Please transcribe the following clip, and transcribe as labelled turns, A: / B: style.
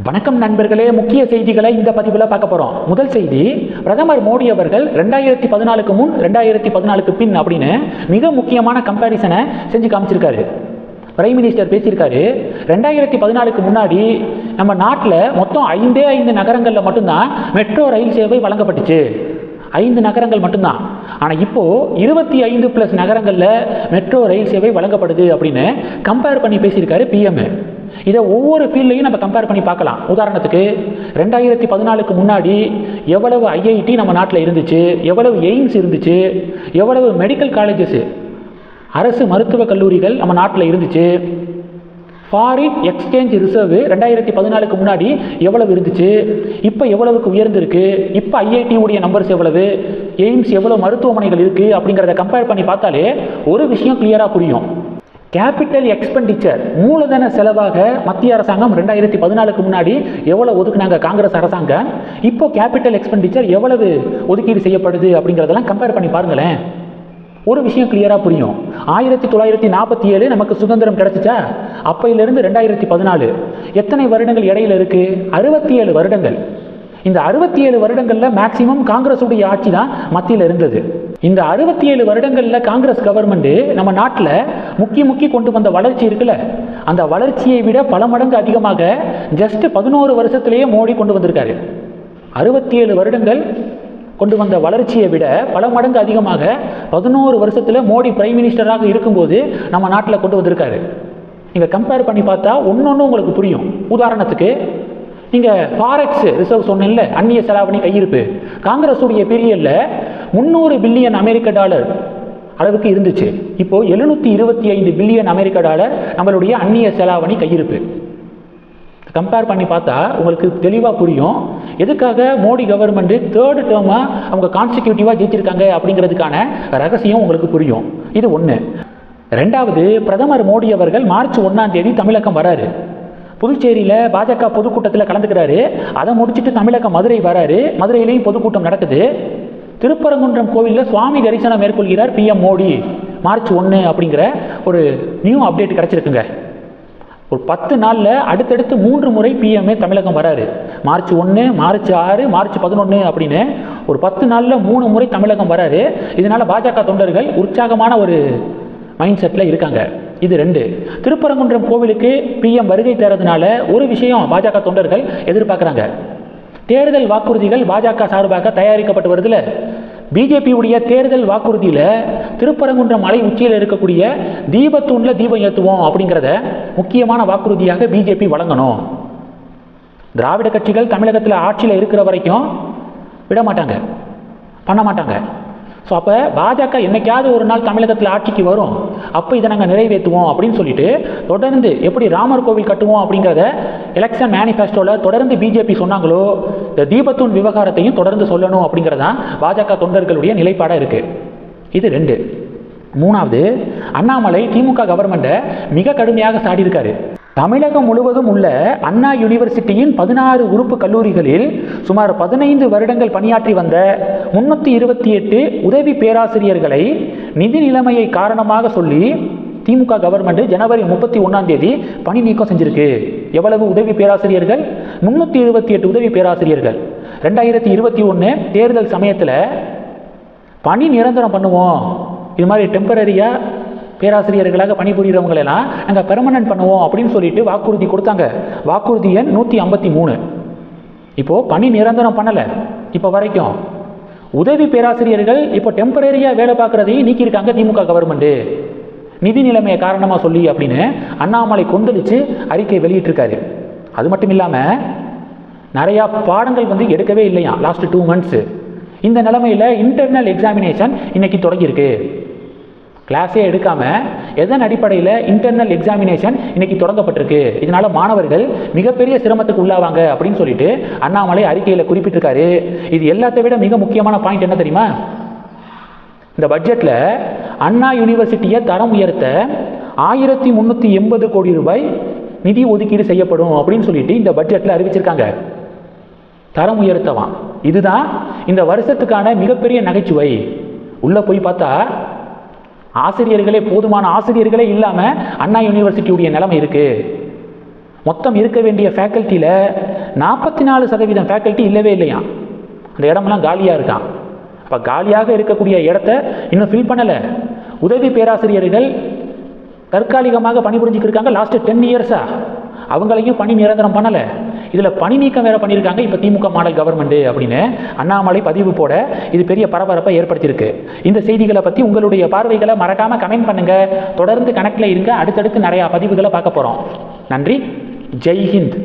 A: வணக்கம் நண்பர்களே, முக்கிய செய்திகளை இந்த பதிவில் பார்க்க போகிறோம். முதல் செய்தி, பிரதமர் மோடி அவர்கள் 2014க்கு முன் 2014க்கு பின் அப்படின்னு மிக முக்கியமான கம்பேரிசனை செஞ்சு காமிச்சிருக்காரு. பிரைம் மினிஸ்டர் பேசியிருக்காரு, 2014க்கு முன்னாடி நம்ம நாட்டில் மொத்தம் 5 நகரங்களில் மட்டும்தான் மெட்ரோ ரயில் சேவை வழங்கப்பட்டுச்சு. 5 நகரங்கள் மட்டும்தான். ஆனால் இப்போது 25+ நகரங்களில் மெட்ரோ ரயில் சேவை வழங்கப்படுது அப்படின்னு கம்பேர் பண்ணி பேசியிருக்காரு பிஎம். இதை ஒவ்வொரு ஃபீல்ட்லையும் நம்ம கம்பேர் பண்ணி பார்க்கலாம். உதாரணத்துக்கு 2014க்கு முன்னாடி எவ்வளவு ஐஐடி நம்ம நாட்டில் இருந்துச்சு, எவ்வளவு எய்ம்ஸ் இருந்துச்சு, எவ்வளவு மெடிக்கல் காலேஜஸ் அரசு மருத்துவக் கல்லூரிகள் நம்ம நாட்டில் இருந்துச்சு, ஃபாரின் எக்ஸ்சேஞ்ச் ரிசர்வ் 2014க்கு முன்னாடி எவ்வளவு இருந்துச்சு, இப்போ எவ்வளவுக்கு உயர்ந்திருக்கு, இப்போ ஐஐடி உடைய நம்பர்ஸ் எவ்வளவு, எய்ம்ஸ் எவ்வளவு மருத்துவமனைகள் இருக்குது அப்படிங்கிறத கம்பேர் பண்ணி பார்த்தாலே ஒரு விஷயம் கிளியராக புரியும். கேபிட்டல் எக்ஸ்பெண்டிச்சர், மூலதன செலவாக மத்திய அரசாங்கம் 2014க்கு முன்னாடி எவ்வளவு ஒதுக்குனாங்க காங்கிரஸ் அரசாங்கம், இப்போ கேபிட்டல் எக்ஸ்பெண்டிச்சர் எவ்வளவு ஒதுக்கீடு செய்யப்படுது அப்படிங்கிறதெல்லாம் கம்பேர் பண்ணி பாருங்களேன். ஒரு விஷயம் கிளியராக புரியும். 1947 நமக்கு சுதந்திரம் கிடைச்சிச்சா, அப்பையிலிருந்து 2014 எத்தனை வருடங்கள் இடையில இருக்கு? 67 வருடங்கள். இந்த 67 வருடங்களில் மேக்சிமம் காங்கிரஸுடைய ஆட்சி தான் மத்தியில் இருந்தது. இந்த 67 வருடங்களில் காங்கிரஸ் கவர்மெண்ட் நம்ம நாட்டில் முக்கி கொண்டு வந்த வளர்ச்சி இருக்குல்ல, அந்த வளர்ச்சியை விட பல மடங்கு அதிகமாக ஜஸ்ட் 11 வருஷத்திலேயே மோடி கொண்டு வந்திருக்காரு. 67 வருடங்கள் கொண்டு வந்த வளர்ச்சியை விட பல மடங்கு அதிகமாக 11 வருஷத்தில் மோடி பிரைம் மினிஸ்டராக இருக்கும்போது நம்ம நாட்டில் கொண்டு வந்திருக்காரு. நீங்கள் கம்பேர் பண்ணி பார்த்தா ஒன்று உங்களுக்கு புரியும். உதாரணத்துக்கு நீங்கள் ஃபாரெக்ஸ் ரிசர்வ் சொன்னீங்கல்ல, அந்நிய செலாவணி கையிருப்பு, காங்கிரஸுடைய பீரியடில் 300 பில்லியன் அமெரிக்க டாலர் அளவுக்கு இருந்துச்சு. இப்போ 725 பில்லியன் அமெரிக்க டாலர் நம்மளுடைய அந்நிய செலாவணி கையிருப்பு. கம்பேர் பண்ணி பார்த்தா உங்களுக்கு தெளிவாக புரியும் எதுக்காக மோடி கவர்மெண்ட் 3rd டேர்மாக அவங்க கான்சிக்யூட்டிவாக ஜெயிச்சிருக்காங்க அப்படிங்கிறதுக்கான ரகசியம் உங்களுக்கு புரியும். இது ஒன்று. ரெண்டாவது, பிரதமர் மோடி அவர்கள் மார்ச் 1ஆம் தேதி தமிழகம் வராரு. புதுச்சேரியில் பாஜக பொதுக்கூட்டத்தில் கலந்துக்கிறாரு. அதை முடிச்சுட்டு தமிழகம் மதுரை வராரு. மதுரையிலையும் பொதுக்கூட்டம் நடக்குது. திருப்பரங்குன்றம் கோவிலில் சுவாமி தரிசனம் மேற்கொள்கிறார் பிஎம் மோடி. மார்ச் 1 அப்படிங்கிற ஒரு நியூ அப்டேட் கிடச்சிருக்குங்க. ஒரு 10 நாளில் அடுத்தடுத்து 3 முறை பிஎம்ஏ தமிழகம் வராரு. மார்ச் 1, மார்ச் 6, மார்ச் 11 அப்படின்னு ஒரு 10 நாளில் 3 முறை தமிழகம் வராரு. இதனால் பாஜக தொண்டர்கள் உற்சாகமான ஒரு மைண்ட் செட்டில் இருக்காங்க. இது 2. திருப்பரங்குன்றம் கோவிலுக்கு பிஎம் வருகை தரதுனால ஒரு விஷயம் பாஜக தொண்டர்கள் எதிர்பார்க்குறாங்க. தேர்தல் வாக்குறுதிகள் பாஜக சார்பாக தயாரிக்கப்பட்டு வருதுல, பிஜேபியுடைய தேர்தல் வாக்குறுதியில் திருப்பரங்குன்றம் மலை உச்சியில் இருக்கக்கூடிய தீபத்தூணில் தீபம் ஏற்றுவோம் அப்படிங்கிறத முக்கியமான வாக்குறுதியாக பிஜேபி வழங்கணும். திராவிட கட்சிகள் தமிழகத்தில் ஆட்சியில் இருக்கிற வரைக்கும் விட மாட்டாங்க, பண்ண மாட்டாங்க. ஸோ அப்போ பாஜக என்னைக்காவது ஒரு நாள் தமிழகத்தில் ஆட்சிக்கு வரும், அப்போ இதை நாங்கள் நிறைவேற்றுவோம் அப்படின்னு சொல்லிட்டு தொடர்ந்து எப்படி ராமர் கோவில் கட்டுவோம் அப்படிங்கிறத எலெக்ஷன் மேனிஃபெஸ்டோவில் தொடர்ந்து பிஜேபி சொன்னாங்களோ, இந்த தீபத்தூண் விவகாரத்தையும் தொடர்ந்து சொல்லணும் அப்படிங்கிறதான் பாஜக தொண்டர்களுடைய நிலைப்பாடாக இருக்குது. இது 2. மூணாவது, அண்ணாமலை திமுக கவர்மெண்ட்டை மிக கடுமையாக சாடியிருக்காரு. தமிழகம் முழுவதும் உள்ள அண்ணா யூனிவர்சிட்டியின் 16 உறுப்பு கல்லூரிகளில் சுமார் 15 வருடங்கள் பணியாற்றி வந்த 328 உதவி பேராசிரியர்களை நிதி நிலைமையை காரணமாக சொல்லி திமுக கவர்மெண்ட் ஜனவரி 31ஆம் தேதி பணி நீக்கம் செஞ்சிருக்கு. எவ்வளவு உதவி பேராசிரியர்கள்? 328 உதவி பேராசிரியர்கள். 2021 தேர்தல் சமயத்தில் பணி நிரந்தரம் பண்ணுவோம், இது மாதிரி டெம்பரரியாக பேராசிரியர்களாக பணிபுரிகிறவங்களெல்லாம் நாங்கள் பெர்மனன்ட் பண்ணுவோம் அப்படின்னு சொல்லிட்டு வாக்குறுதி கொடுத்தாங்க. வாக்குறுதி எண் 153. இப்போது பணி நிரந்தரம் பண்ணலை. இப்போ வரைக்கும் உதவி பேராசிரியர்கள் இப்போ டெம்பரரியாக வேலை பார்க்குறதையும் நீக்கியிருக்காங்க திமுக கவர்மெண்ட்டு, நிதி நிலைமையை காரணமாக சொல்லி அப்படின்னு அண்ணாமலை கொந்தளித்து அறிக்கை வெளியிட்டிருக்காரு. அது மட்டும் இல்லாமல் நிறையா பாடங்கள் எடுக்கவே இல்லையா லாஸ்ட் 2 months. இந்த நிலைமையில் இன்டர்னல் எக்ஸாமினேஷன் இன்னைக்கு தொடங்கியிருக்கு. கிளாஸே எடுக்காமல் எதன் அடிப்படையில் இன்டர்னல் எக்ஸாமினேஷன் இன்னைக்கு தொடங்கப்பட்டிருக்கு. இதனால் மாணவர்கள் மிகப்பெரிய சிரமத்துக்கு உள்ளாவாங்க அப்படின்னு சொல்லிட்டு அண்ணாமலை அறிக்கையில் குறிப்பிட்டிருக்காரு. இது எல்லாத்தை விட மிக முக்கியமான பாயிண்ட் என்ன தெரியுமா? இந்த பட்ஜெட்டில் அண்ணா யூனிவர்சிட்டியை தரம் உயர்த்த 1380 கோடி ரூபாய் நிதி ஒதுக்கீடு செய்யப்படும் அப்படின்னு சொல்லிட்டு இந்த பட்ஜெட்டில் அறிவிச்சிருக்காங்க. தரம் உயர்த்தவான். இதுதான் இந்த வருஷத்துக்கான மிகப்பெரிய நகைச்சுவை. உள்ளே போய் பார்த்தா ஆசிரியர்களே போதுமான ஆசிரியர்களே இல்லாமல் அண்ணா யூனிவர்சிட்டியுடைய நிலைமை இருக்குது. மொத்தம் இருக்க வேண்டிய ஃபேக்கல்ட்டியில் 44% ஃபேக்கல்ட்டி இல்லவே இல்லையா. அந்த இடமெல்லாம் காலியாக இருக்கான். அப்போ காலியாக இருக்கக்கூடிய இடத்த இன்னும் ஃபில் பண்ணலை. உதவி பேராசிரியர்கள் தற்காலிகமாக பணிபுரிஞ்சுக்கிட்டு இருக்காங்க லாஸ்ட்டு 10 இயர்ஸாக. அவங்களையும் பணி நிரந்தரம் பண்ணலை. இதில் பணி நீக்கம் வேறு பண்ணியிருக்காங்க. இப்போ திமுக மாடல் கவர்மெண்ட்டு அப்படின்னு அண்ணாமலை பதிவு போட இது பெரிய பரபரப்பை ஏற்படுத்தியிருக்கு. இந்த செய்திகளை பற்றி உங்களுடைய பார்வைகளை மறக்காமல் கமெண்ட் பண்ணுங்கள். தொடர்ந்து கணக்கில் இருங்க. அடுத்தடுத்து நிறையா பதிவுகளை பார்க்க போகிறோம். நன்றி. ஜெய் ஹிந்த்.